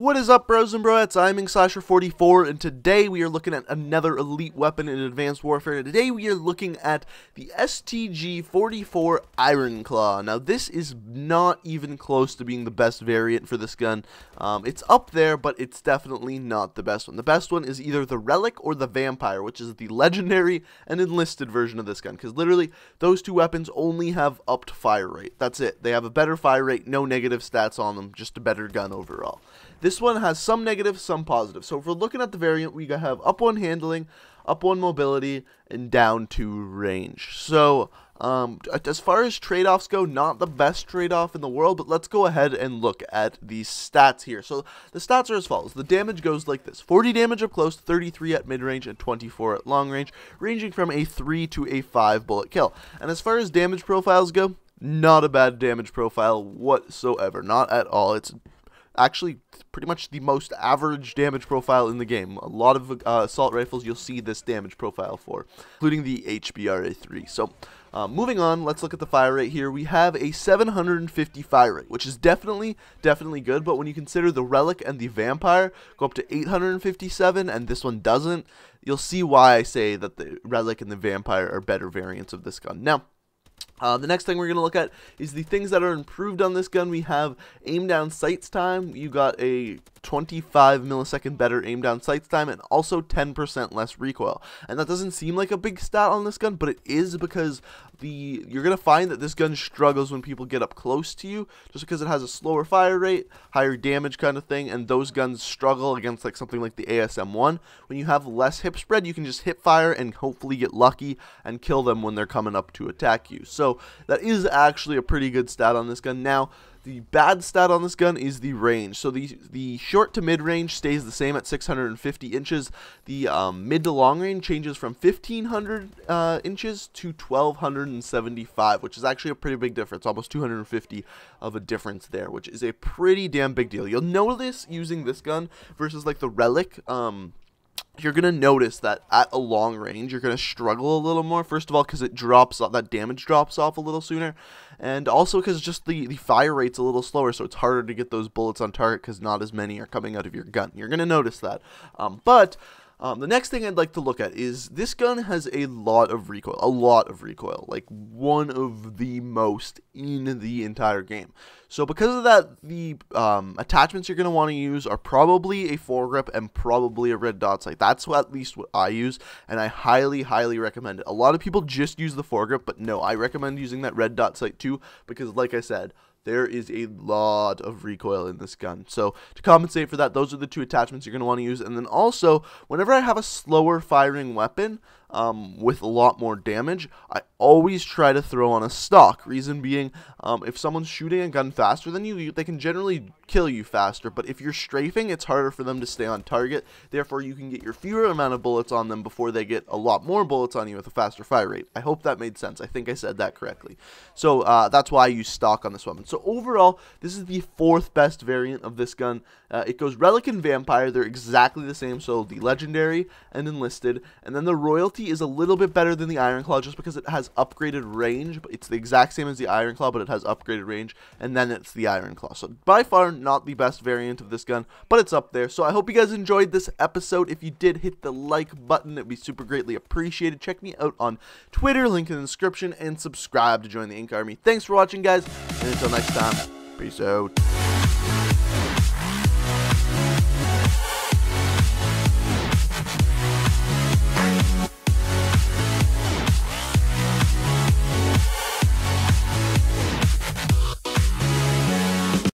What is up, bros and broettes? I'm STG-44, and today we are looking at another elite weapon in Advanced Warfare. Today we are looking at the STG-44 Iron Claw. Now, this is not even close to being the best variant for this gun. It's up there, but it's definitely not the best one. The best one is either the Relic or the Vampire, which is the legendary and enlisted version of this gun, because literally those two weapons only have upped fire rate. That's it. They have a better fire rate, no negative stats on them, just a better gun overall. This one has some negative, some positive. So if we're looking at the variant, we have up 1 handling, up 1 mobility, and down 2 range. So as far as trade-offs go, not the best trade-off in the world, but let's go ahead and look at these stats here. So the stats are as follows. The damage goes like this: 40 damage up close, 33 at mid-range, and 24 at long range, ranging from a 3 to a 5 bullet kill. And as far as damage profiles go, not a bad damage profile whatsoever. Not at all. It's actually pretty much the most average damage profile in the game. A lot of assault rifles you'll see this damage profile for, including the HBRA3. So moving on, let's look at the fire rate here. We have a 750 fire rate, which is definitely good, but when you consider the Relic and the Vampire go up to 857 and this one doesn't, you'll see why I say that the Relic and the Vampire are better variants of this gun. Now, the next thing we're going to look at is the things that are improved on this gun. We have aim down sights time. You got a 25 millisecond better aim down sights time and also 10% less recoil. And that doesn't seem like a big stat on this gun, but it is, because you're going to find that this gun struggles when people get up close to you, just because it has a slower fire rate, higher damage kind of thing, and those guns struggle against like something like the ASM-1. When you have less hip spread, you can just hip fire and hopefully get lucky and kill them when they're coming up to attack you. So that is actually a pretty good stat on this gun. Now, the bad stat on this gun is the range. So the short to mid range stays the same at 650 inches. The mid to long range changes from 1500 inches to 1275, which is actually a pretty big difference, almost 250 of a difference there, which is a pretty damn big deal. You'll notice using this gun versus like the Relic, you're going to notice that at a long range, you're going to struggle a little more. First of all, because it drops off, that damage drops off a little sooner. And also because just the fire rate's a little slower, so it's harder to get those bullets on target because not as many are coming out of your gun. You're going to notice that. The next thing I'd like to look at is this gun has a lot of recoil, like one of the most in the entire game. So because of that, the attachments you're going to want to use are probably a foregrip and probably a red dot sight. That's at least what I use, and I highly recommend it. A lot of people just use the foregrip, but no, I recommend using that red dot sight too, because like I said, there is a lot of recoil in this gun. So to compensate for that, those are the two attachments you're going to want to use. And then also, whenever I have a slower firing weapon with a lot more damage, I always try to throw on a stock. Reason being, if someone's shooting a gun faster than you, they can generally kill you faster. But if you're strafing, it's harder for them to stay on target. Therefore, you can get your fewer amount of bullets on them before they get a lot more bullets on you with a faster fire rate. I hope that made sense. I think I said that correctly. So that's why I use stock on this weapon. So overall, this is the 4th best variant of this gun. It goes Relic and Vampire. They're exactly the same. So the Legendary and Enlisted. And then the Royalty is a little bit better than the Iron Claw just because it has upgraded range. It's the exact same as the Iron Claw, but it has upgraded range. And then it's the Iron Claw. So by far, not the best variant of this gun, but it's up there. So I hope you guys enjoyed this episode. If you did, hit the like button. It'd be super greatly appreciated. Check me out on Twitter, link in the description, and subscribe to join the Ink Army. Thanks for watching, guys, and until next time, peace out.